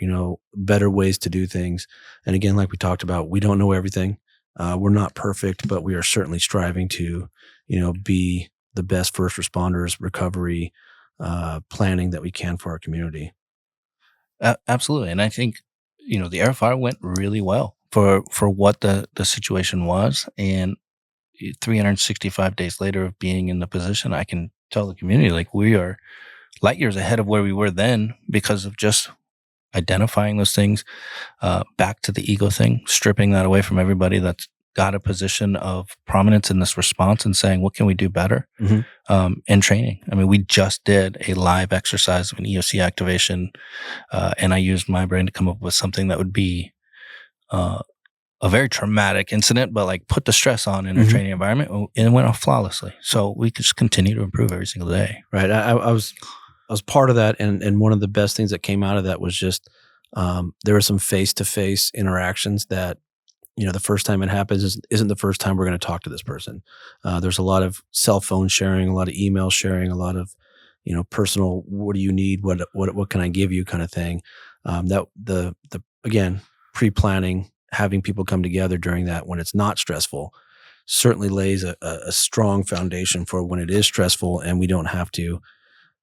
Speaker 1: better ways to do things. And again, like we talked about, we don't know everything. We're not perfect, but we are certainly striving to, be the best first responders, recovery, planning that we can for our community.
Speaker 2: Absolutely. And I think, the Arrow fire went really well for what the situation was. And 365 days later of being in the position, I can tell the community, like, we are light years ahead of where we were then because of just identifying those things, back to the ego thing, stripping that away from everybody that's got a position of prominence in this response and saying, what can we do better? And training. I mean, we just did a live exercise of an EOC activation, and I used my brain to come up with something that would be a very traumatic incident, but like put the stress on in a training environment, and it went off flawlessly. So we could just continue to improve every single day.
Speaker 1: Right. I was part of that, and one of the best things that came out of that was just there were some face-to-face interactions that, the first time it happens isn't the first time we're going to talk to this person. There's a lot of cell phone sharing, a lot of email sharing, a lot of, personal, what do you need? What can I give you kind of thing. That again, pre-planning, having people come together during that when it's not stressful certainly lays a strong foundation for when it is stressful and we don't have to,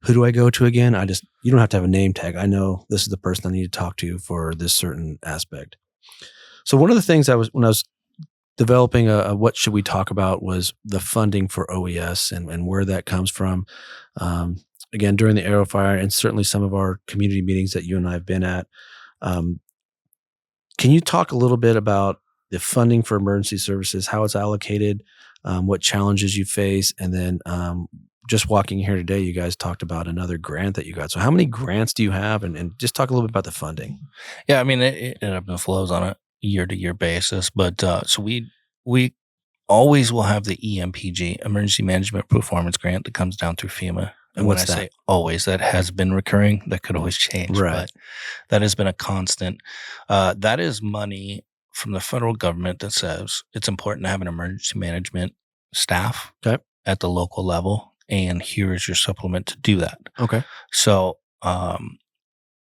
Speaker 1: who do I go to again? You don't have to have a name tag. I know this is the person I need to talk to for this certain aspect. So one of the things when I was developing a what should we talk about was the funding for OES and where that comes from. Again, during the Arrow fire and certainly some of our community meetings that you and I have been at. Can you talk a little bit about the funding for emergency services, how it's allocated, what challenges you face, and then just walking here today, you guys talked about another grant that you got. So how many grants do you have? And just talk a little bit about the funding.
Speaker 2: Yeah, I mean, it ebbs and flows on a year-to-year basis, but so we always will have the EMPG, Emergency Management Performance Grant, that comes down through FEMA. And when I say always, that has been recurring. That could always change,
Speaker 1: right?
Speaker 2: But that has been a constant. That is money from the federal government that says it's important to have an emergency management staff at the local level, and here is your supplement to do that.
Speaker 1: Okay.
Speaker 2: So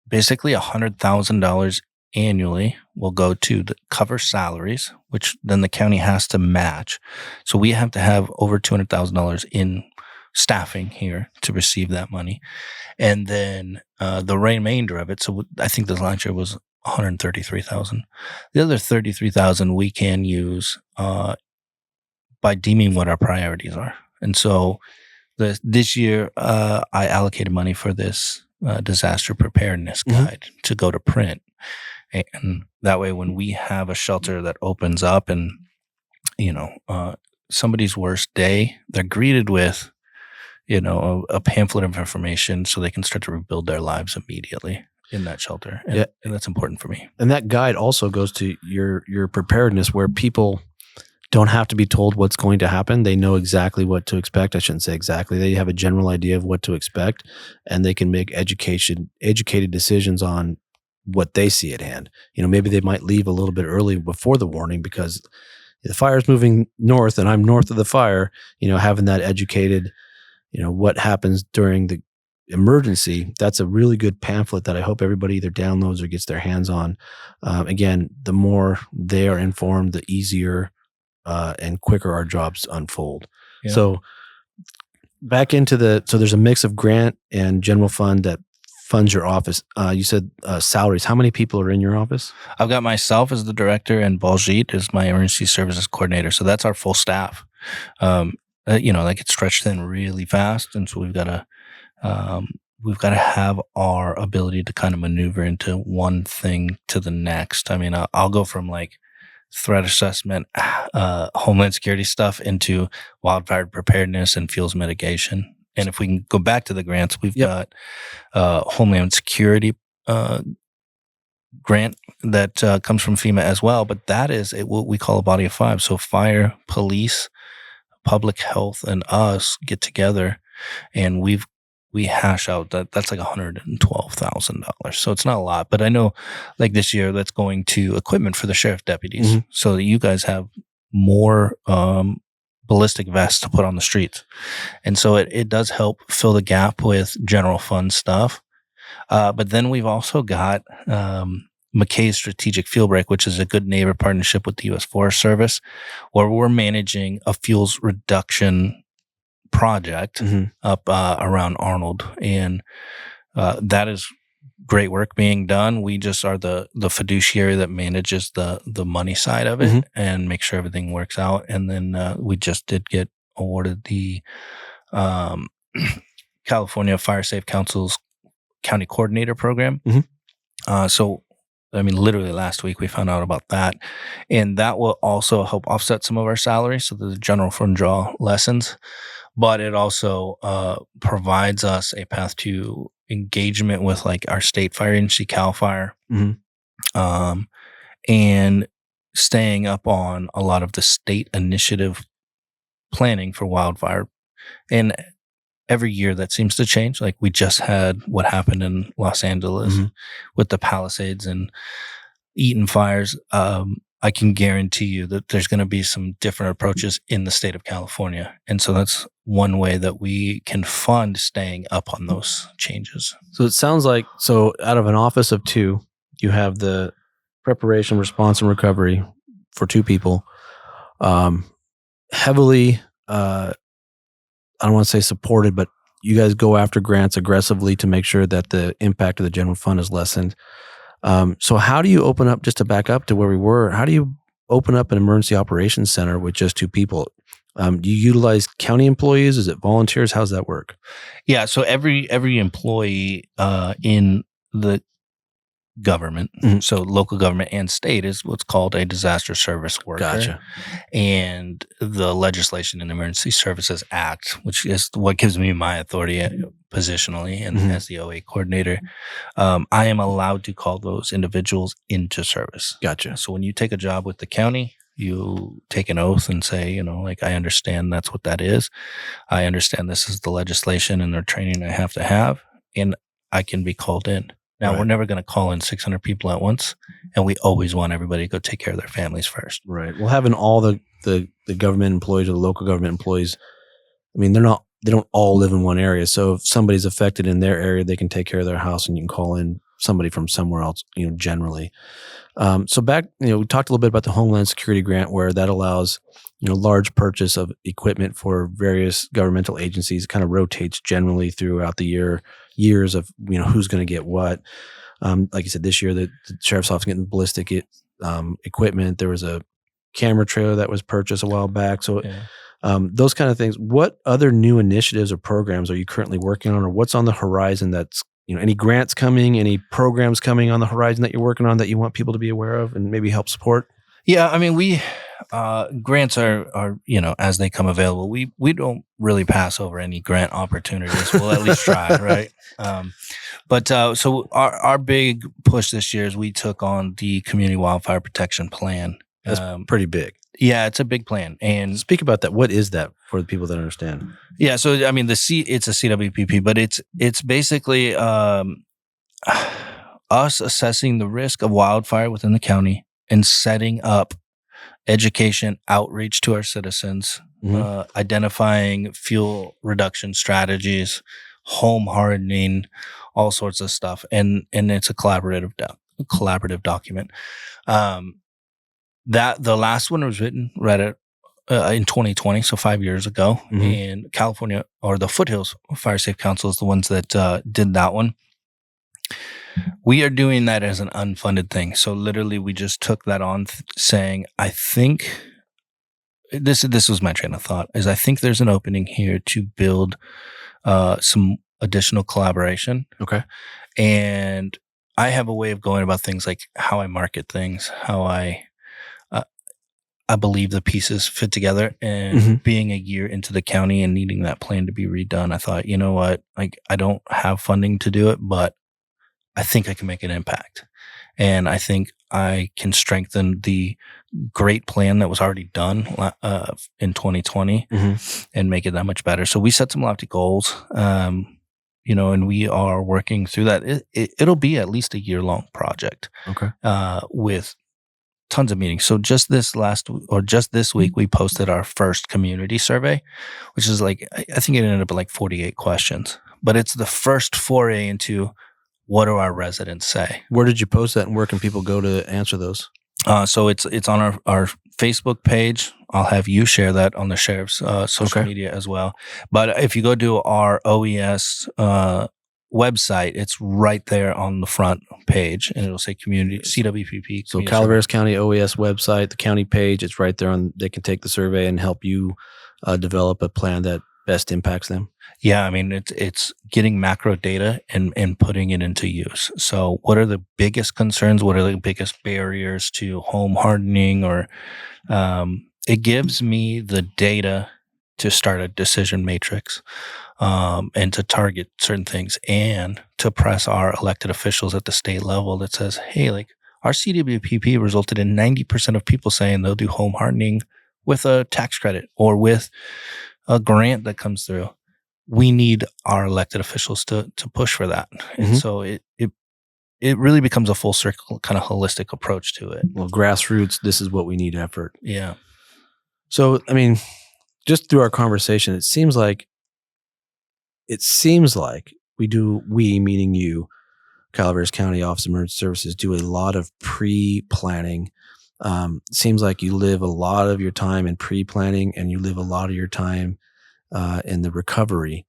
Speaker 2: basically $100,000 annually will go to cover salaries, which then the county has to match. So we have to have over $200,000 in staffing here to receive that money. And then the remainder of it, so I think this last year was $133,000. The other $33,000 we can use by deeming what our priorities are. And so this year I allocated money for this disaster preparedness guide to go to print. And that way, when we have a shelter that opens up and, somebody's worst day, they're greeted with, a pamphlet of information so they can start to rebuild their lives immediately in that shelter. And that's important for me.
Speaker 1: And that guide also goes to your preparedness, where people don't have to be told what's going to happen. They know exactly what to expect. I shouldn't say exactly. They have a general idea of what to expect, and they can make educated decisions on what they see at hand. Maybe they might leave a little bit early before the warning because the fire's moving north and I'm north of the fire, having that educated, what happens during emergency, that's a really good pamphlet that I hope everybody either downloads or gets their hands on. Again, the more they are informed, the easier and quicker our jobs unfold.
Speaker 2: Yeah.
Speaker 1: So back into so there's a mix of grant and general fund that funds your office. You said salaries. How many people are in your office?
Speaker 2: I've got myself as the director and Baljeet is my emergency services coordinator. So that's our full staff. That gets stretched thin really fast. And so we've got to have our ability to kind of maneuver into one thing to the next. I mean, I'll go from like threat assessment, homeland security stuff into wildfire preparedness and fuels mitigation. And if we can go back to the grants, we've got homeland security grant that comes from FEMA as well. But that is what we call a body of five. So fire, police, public health, and us get together, and we hash out that's like $112,000. So it's not a lot, but I know like this year that's going to equipment for the sheriff deputies, so that you guys have more ballistic vests to put on the streets. And so it does help fill the gap with general fund stuff. But then we've also got McKay's Strategic Fuel Break, which is a good neighbor partnership with the U.S. Forest Service, where we're managing a fuels reduction project up around Arnold. And that is great work being done. We just are the fiduciary that manages the money side of it and make sure everything works out. And then we just did get awarded the California Fire Safe Council's County Coordinator Program. So, I mean, literally last week we found out about that. And that will also help offset some of our salaries so that the general fund draw lessens. But it also provides us a path to engagement with like our state fire agency, CAL FIRE, and staying up on a lot of the state initiative planning for wildfire. And every year that seems to change. Like we just had what happened in Los Angeles with the Palisades and Eaton fires. I can guarantee you that there's going to be some different approaches in the state of California. And so that's one way that we can fund staying up on those changes.
Speaker 1: So it sounds like, out of an office of two, you have the preparation, response, and recovery for two people. Heavily, I don't want to say supported, but you guys go after grants aggressively to make sure that the impact of the general fund is lessened. So how do you open up, just to back up to where we were, how do you open up an emergency operations center with just two people? Do you utilize county employees? Is it volunteers? How's that work?
Speaker 2: Yeah. So every employee in the government, so local government and state, is what's called a disaster service worker.
Speaker 1: Gotcha.
Speaker 2: And the Legislation and Emergency Services Act, which is what gives me my authority positionally and as the OA coordinator, I am allowed to call those individuals into service.
Speaker 1: Gotcha.
Speaker 2: So when you take a job with the county, you take an oath and say, like, I understand that's what that is. I understand this is the legislation and the training I have to have, and I can be called in. Now, we're never going to call in 600 people at once, and we always want everybody to go take care of their families first.
Speaker 1: Right. Well, having all the government employees or the local government employees, I mean, they don't all live in one area. So if somebody's affected in their area, they can take care of their house, and you can call in somebody from somewhere else, generally. So back, we talked a little bit about the Homeland Security Grant, where that allows, large purchase of equipment for various governmental agencies, kind of rotates generally throughout the years of, who's going to get what. Like you said, this year, the sheriff's office getting ballistic equipment. There was a camera trailer that was purchased a while back. So those kind of things. What other new initiatives or programs are you currently working on, or what's on the horizon that's, any grants coming, any programs coming on the horizon that you're working on that you want people to be aware of and maybe help support?
Speaker 2: Yeah, I mean, we grants are as they come available. We don't really pass over any grant opportunities. We'll at least try, right? So our big push this year is we took on the Community Wildfire Protection Plan.
Speaker 1: That's pretty big.
Speaker 2: Yeah, it's a big plan. And
Speaker 1: speak about that. What is that for the people that understand?
Speaker 2: Yeah, so I mean, it's a CWPP, but it's basically us assessing the risk of wildfire within the county and setting up education outreach to our citizens, identifying fuel reduction strategies, home hardening, all sorts of stuff. And it's a collaborative document. That the last one was written right at in 2020, so 5 years ago, in California, or the Foothills Fire Safe Council is the ones that did that one. We are doing that as an unfunded thing. So literally, we just took that on, saying, I think this was my train of thought, is I think there's an opening here to build some additional collaboration.
Speaker 1: Okay.
Speaker 2: And I have a way of going about things, like how I market things, how I believe the pieces fit together. And being a year into the county and needing that plan to be redone, I thought, you know what, like, I don't have funding to do it, but I think I can make an impact. And I think I can strengthen the great plan that was already done in 2020 and make it that much better. So we set some lofty goals, and we are working through that. It'll be at least a year-long project.
Speaker 1: Okay.
Speaker 2: With tons of meetings. So just this week, we posted our first community survey, which is like, I think it ended up at like 48 questions, but it's the first foray into what do our residents say.
Speaker 1: Where did you post that, and where can people go to answer those?
Speaker 2: So it's on our Facebook page. I'll have you share that on the sheriff's social media as well. But if you go to our OES website, it's right there on the front page, and it'll say community CWPP.
Speaker 1: So Calaveras County OES website, the county page, it's right there they can take the survey and help you develop a plan that best impacts them.
Speaker 2: Yeah, I mean, it's getting macro data and putting it into use. So what are the biggest concerns? What are the biggest barriers to home hardening? Or it gives me the data to start a decision matrix, and to target certain things, and to press our elected officials at the state level that says, hey, like, our CWPP resulted in 90% of people saying they'll do home hardening with a tax credit or with a grant that comes through. We need our elected officials to push for that. And so it really becomes a full circle, kind of holistic approach to it.
Speaker 1: Well, grassroots, this is what we need effort.
Speaker 2: Yeah.
Speaker 1: So, I mean, just through our conversation, it seems like we, meaning you, Calaveras County Office of Emergency Services, do a lot of pre-planning. Seems like you live a lot of your time in pre-planning, and you live a lot of your time in the recovery.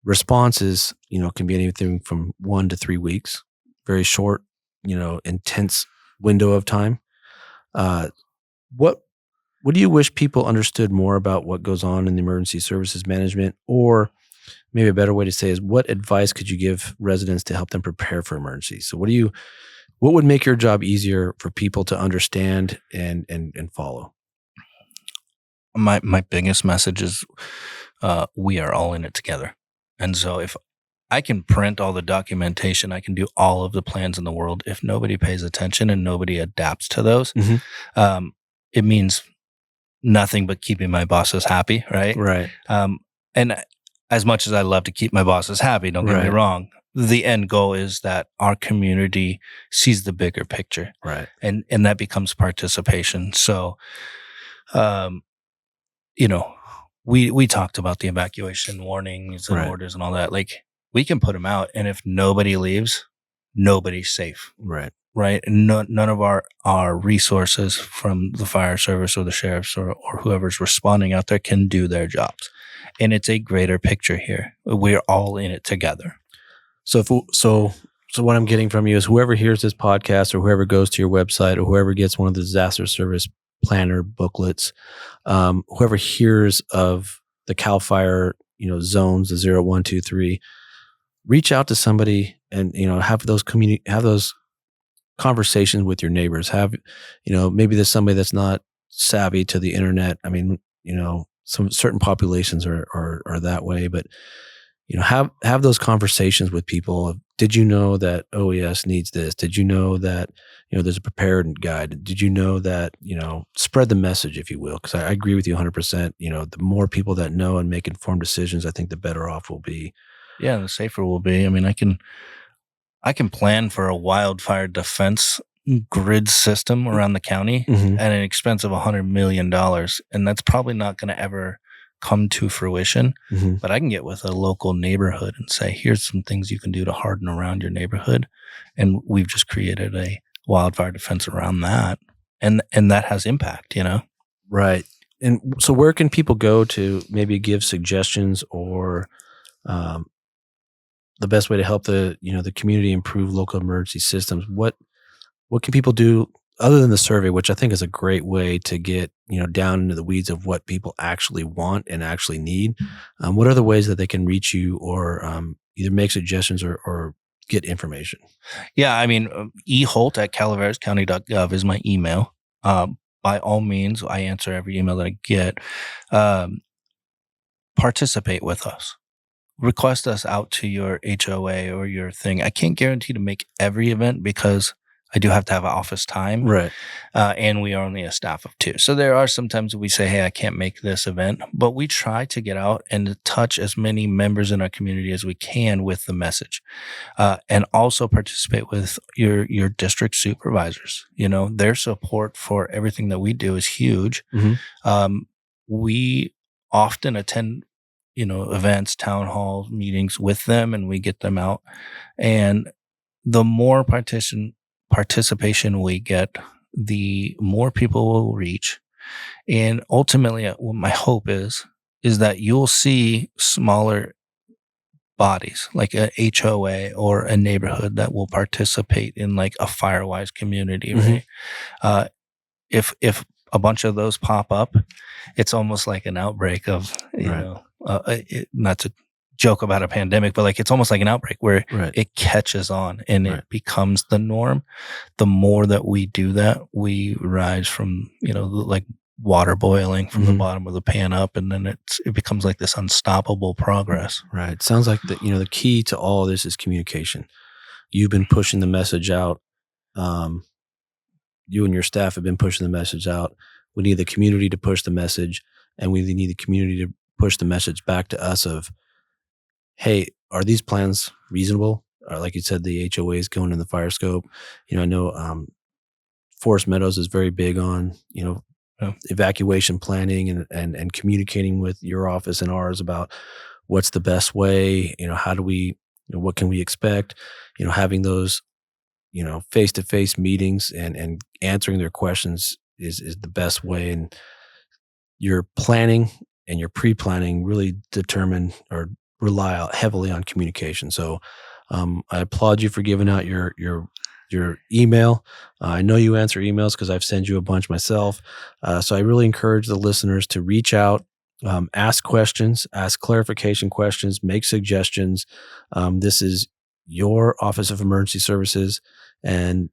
Speaker 1: Responses, can be anything from 1 to 3 weeks, very short, intense window of time. What do you wish people understood more about what goes on in the emergency services management? Or maybe a better way to say is, what advice could you give residents to help them prepare for emergencies? So what would make your job easier for people to understand and follow?
Speaker 2: My biggest message is we are all in it together. And so if I can print all the documentation, I can do all of the plans in the world. If nobody pays attention and nobody adapts to those, it means nothing but keeping my bosses happy, right?
Speaker 1: Right.
Speaker 2: And as much as I love to keep my bosses happy, don't get me wrong, the end goal is that our community sees the bigger picture.
Speaker 1: Right.
Speaker 2: And that becomes participation. So, we talked about the evacuation warnings and orders and all that. Like, we can put them out, and if nobody leaves, nobody's safe.
Speaker 1: Right.
Speaker 2: Right. And none of our resources from the fire service or the sheriffs or whoever's responding out there can do their jobs. And it's a greater picture here. We're all in it together.
Speaker 1: So what I'm getting from you is, whoever hears this podcast, or whoever goes to your website, or whoever gets one of the disaster service planner booklets, whoever hears of the CAL FIRE, zones, the 0, 1, 2, 3, reach out to somebody and, have those conversations with your neighbors. Maybe there's somebody that's not savvy to the internet. I mean, some certain populations are that way, but have those conversations with people. Did you know that OES needs this? Did you know that there's a prepared guide? Did you know that spread the message, if you will? Because I agree with you 100%. The more people that know and make informed decisions, I think the better off we'll be.
Speaker 2: Yeah, the safer we'll be. I mean, I can plan for a wildfire defense grid system around the county at an expense of $100 million. And that's probably not going to ever come to fruition.
Speaker 1: Mhm.
Speaker 2: But I can get with a local neighborhood and say, here's some things you can do to harden around your neighborhood. And we've just created a wildfire defense around that. And that has impact,
Speaker 1: Right. And so where can people go to maybe give suggestions or um, the best way to help the community improve local emergency systems? What can people do other than the survey, which I think is a great way to get down into the weeds of what people actually want and actually need? What are the ways that they can reach you or either make suggestions or get information?
Speaker 2: Yeah, I mean, Holt at calaverascounty.gov is my email. By all means, I answer every email that I get. Um, Participate with us. Request us out to your HOA or your thing. I can't guarantee to make every event because I do have to have office time.
Speaker 1: Right.
Speaker 2: And we are only a staff of 2. So there are sometimes we say, hey, I can't make this event, but we try to get out and to touch as many members in our community as we can with the message. And also participate with your district supervisors. Their support for everything that we do is huge.
Speaker 1: Mm-hmm.
Speaker 2: We often attend events, town hall meetings with them, and we get them out. And the more participation we get, the more people will reach. And ultimately, what my hope is that you'll see smaller bodies like a HOA or a neighborhood that will participate in like a Firewise community, right? If a bunch of those pop up, it's almost like an outbreak of, not to joke about a pandemic, but like it's almost like an outbreak where it catches on and it becomes the norm. The more that we do that, we rise from, like water boiling from the bottom of the pan up, and then it becomes like this unstoppable progress.
Speaker 1: Right. Sounds like the key to all of this is communication. You've been pushing the message out. You and your staff have been pushing the message out. We need the community to push the message, and we need the community to push the message back to us of, hey, are these plans reasonable? Or like you said, the HOA is going in the fire scope. I know Forest Meadows is very big on, evacuation planning and communicating with your office and ours about what's the best way, how do we, what can we expect, having those face-to-face meetings and answering their questions is the best way. And your planning and your pre-planning really determine or rely heavily on communication. So I applaud you for giving out your email. I know you answer emails because I've sent you a bunch myself. So I really encourage the listeners to reach out, ask questions, ask clarification questions, make suggestions. This is your Office of Emergency Services. And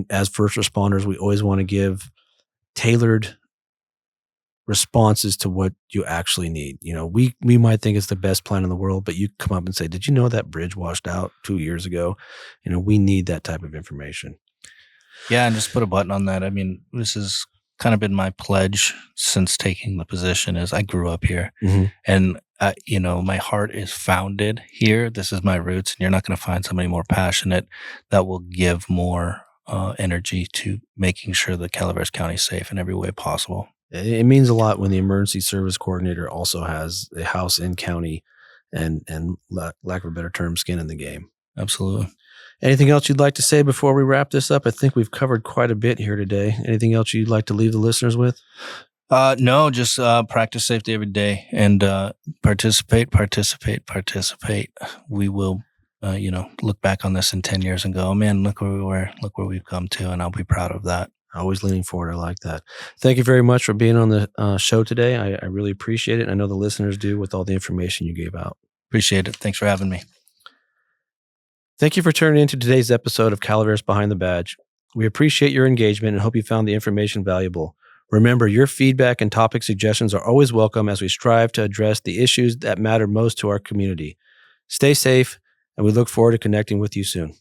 Speaker 1: as first responders, we always want to give tailored responses to what you actually need. We might think it's the best plan in the world, but you come up and say, did you know that bridge washed out 2 years ago? We need that type of information.
Speaker 2: Yeah. And just put a button on that. I mean, this has kind of been my pledge since taking the position is I grew up here and my heart is founded here. This is my roots, and you're not going to find somebody more passionate that will give more energy to making sure that Calaveras County is safe in every way possible.
Speaker 1: It means a lot when the emergency service coordinator also has a house in county and lack of a better term, skin in the game.
Speaker 2: Absolutely.
Speaker 1: Anything else you'd like to say before we wrap this up? I think we've covered quite a bit here today. Anything else you'd like to leave the listeners with?
Speaker 2: No, just practice safety every day and participate. We will, look back on this in 10 years and go, oh, man, look where we were, look where we've come to, and I'll be proud of that.
Speaker 1: Always leaning forward. I like that. Thank you very much for being on the show today. I really appreciate it. I know the listeners do with all the information you gave out.
Speaker 2: Appreciate it. Thanks for having me.
Speaker 1: Thank you for tuning in to today's episode of Calaveras Behind the Badge. We appreciate your engagement and hope you found the information valuable. Remember, your feedback and topic suggestions are always welcome as we strive to address the issues that matter most to our community. Stay safe, and we look forward to connecting with you soon.